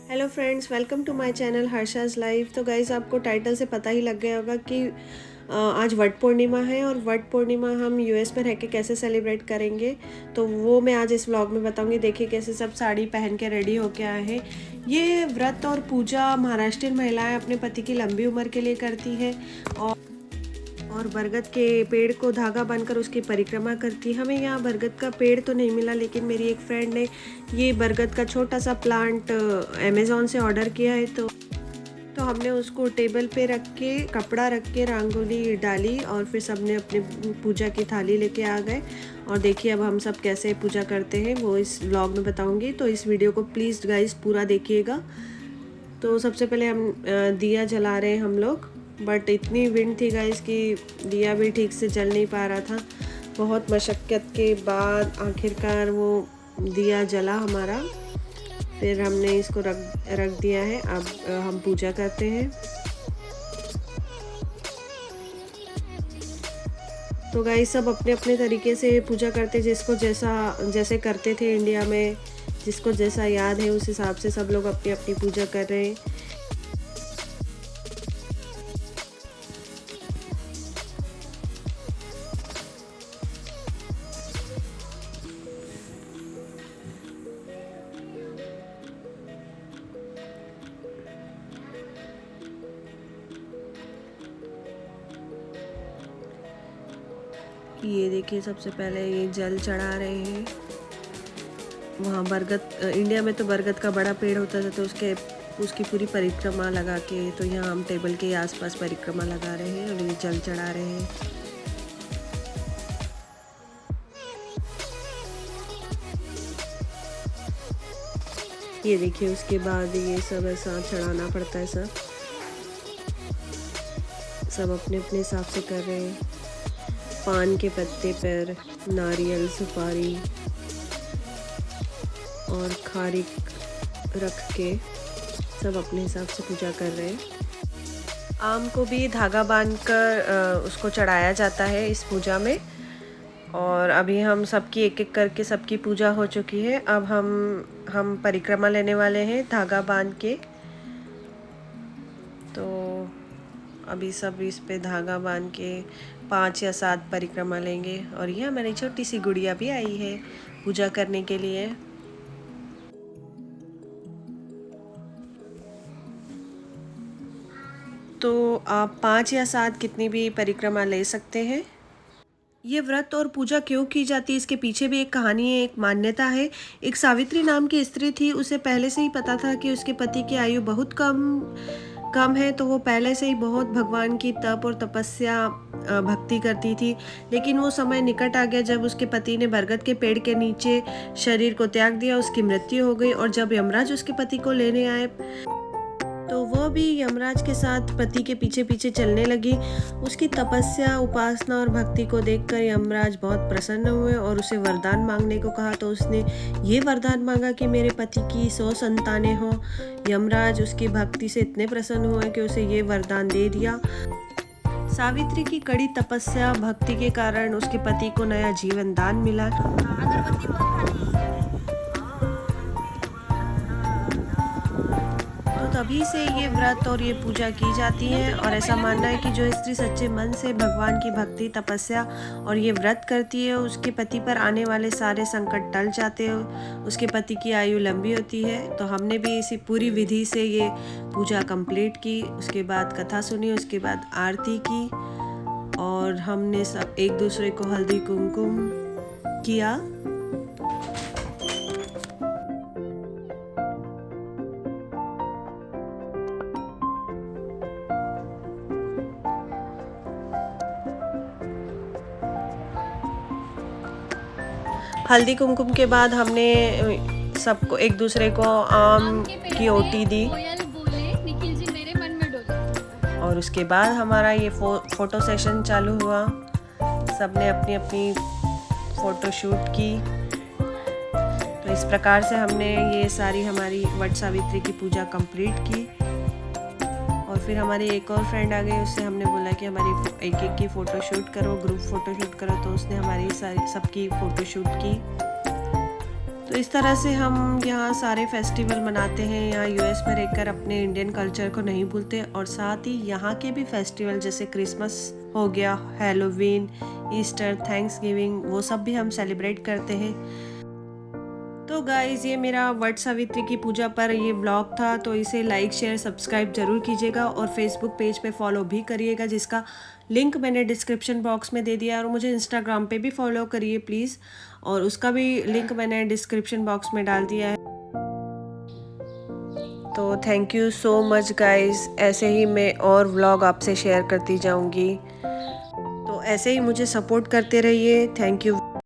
Hello friends, welcome to my channel Harsha's life. तो guys, आपको title से पता ही लग गया होगा कि आज वट पूर्णिमा है और वट पूर्णिमा हम यूएस में रह के कैसे सेलिब्रेट करेंगे, तो वो मैं आज इस व्लॉग में बताऊंगी। देखिए कैसे सब साड़ी पहन के रेडी होके आए हैं। ये व्रत और पूजा महाराष्ट्रीयन महिलाएं अपने पति की लंबी उम्र के लिए करती है और बरगद के पेड़ को धागा बांधकर उसकी परिक्रमा करती है। हमें यहाँ बरगद का पेड़ तो नहीं मिला, लेकिन मेरी एक फ्रेंड ने ये बरगद का छोटा सा प्लांट अमेज़ॉन से ऑर्डर किया है। तो हमने उसको टेबल पे रख के कपड़ा रख के रंगोली डाली और फिर सबने अपनी पूजा की थाली लेके आ गए। और देखिए अब हम सब कैसे पूजा करते हैं वो इस व्लॉग में बताऊंगी, तो इस वीडियो को प्लीज़ गाइस पूरा देखिएगा। तो सबसे पहले हम दिया जला रहे हैं हम लोग, बट इतनी विंड थी गाइस कि दिया भी ठीक से जल नहीं पा रहा था। बहुत मशक्क़त के बाद आखिरकार वो दिया जला हमारा। फिर हमने इसको रख दिया है। अब हम पूजा करते हैं। तो गाइस सब अपने अपने तरीके से पूजा करते, जिसको जैसे करते थे इंडिया में, जिसको जैसा याद है उस हिसाब से सब लोग अपनी अपनी पूजा कर रहे हैं। ये देखिए सबसे पहले ये जल चढ़ा रहे हैं। वहाँ बरगद, इंडिया में तो बरगद का बड़ा पेड़ होता था, तो उसकी पूरी परिक्रमा लगा के, तो यहाँ हम टेबल के आसपास परिक्रमा लगा रहे हैं और ये जल चढ़ा रहे हैं। ये देखिए उसके बाद ये सब ऐसा चढ़ाना पड़ता है। सब अपने अपने हिसाब से कर रहे हैं। पान के पत्ते पर नारियल, सुपारी और खारिक रख के सब अपने हिसाब से पूजा कर रहे हैं। आम को भी धागा बांधकर उसको चढ़ाया जाता है इस पूजा में। और अभी हम सबकी एक एक करके सबकी पूजा हो चुकी है। अब हम परिक्रमा लेने वाले हैं धागा बांध के। तो अभी सब इस पे धागा बांध के 5 या 7 परिक्रमा लेंगे। और ये हमारी छोटी सी गुड़िया भी आई है पूजा करने के लिए। तो आप 5 या 7 कितनी भी परिक्रमा ले सकते हैं। ये व्रत और पूजा क्यों की जाती है, इसके पीछे भी एक कहानी है, एक मान्यता है। एक सावित्री नाम की स्त्री थी, उसे पहले से ही पता था कि उसके पति की आयु बहुत कम है, तो वो पहले से ही बहुत भगवान की तप और तपस्या भक्ति करती थी। लेकिन वो समय निकट आ गया जब उसके पति ने बरगद के पेड़ के नीचे शरीर को त्याग दिया। उसकी मृत्यु हो गई और जब यमराज उसके पति को लेने आए तो वो भी यमराज के साथ पति के पीछे पीछे चलने लगी। उसकी तपस्या, उपासना और भक्ति को देखकर यमराज बहुत प्रसन्न हुए और उसे वरदान मांगने को कहा। तो उसने ये वरदान मांगा कि मेरे पति की 100 संतानें हों। यमराज उसकी भक्ति से इतने प्रसन्न हुए कि उसे ये वरदान दे दिया। सावित्री की कड़ी तपस्या भक्ति के कारण उसके पति को नया जीवन दान मिला। तभी से ये व्रत और ये पूजा की जाती है। और ऐसा मानना है कि जो स्त्री सच्चे मन से भगवान की भक्ति, तपस्या और ये व्रत करती है, उसके पति पर आने वाले सारे संकट टल जाते हैं, उसके पति की आयु लंबी होती है। तो हमने भी इसी पूरी विधि से ये पूजा कंप्लीट की। उसके बाद कथा सुनी, उसके बाद आरती की और हमने सब एक दूसरे को हल्दी कुमकुम किया। हल्दी कुमकुम के बाद हमने सबको एक दूसरे को आम की ओटी दी और उसके बाद हमारा ये फ़ोटो सेशन चालू हुआ। सबने अपनी अपनी फ़ोटो शूट की। तो इस प्रकार से हमने ये सारी हमारी वट सावित्री की पूजा कंप्लीट की। और फिर हमारी एक और फ्रेंड आ गई, उससे हमने बोला कि हमारी एक एक की फ़ोटो शूट करो, ग्रुप फ़ोटो शूट करो। तो उसने हमारी सबकी फ़ोटो शूट की। तो इस तरह से हम यहाँ सारे फेस्टिवल मनाते हैं। यहाँ यूएस में रहकर अपने इंडियन कल्चर को नहीं भूलते, और साथ ही यहाँ के भी फेस्टिवल जैसे क्रिसमस हो गया, हैलोवीन, ईस्टर, थैंक्सगिविंग, वो सब भी हम सेलिब्रेट करते हैं। तो गाइज़ ये मेरा वट सावित्री की पूजा पर ये व्लॉग था, तो इसे लाइक शेयर सब्सक्राइब ज़रूर कीजिएगा और फेसबुक पेज पे फॉलो भी करिएगा, जिसका लिंक मैंने डिस्क्रिप्शन बॉक्स में दे दिया है। और मुझे इंस्टाग्राम पे भी फॉलो करिए प्लीज़, और उसका भी लिंक मैंने डिस्क्रिप्शन बॉक्स में डाल दिया है। तो thank you so much guys, ऐसे ही मैं और व्लॉग आपसे शेयर करती जाऊँगी, तो ऐसे ही मुझे सपोर्ट करते रहिए। Thank you.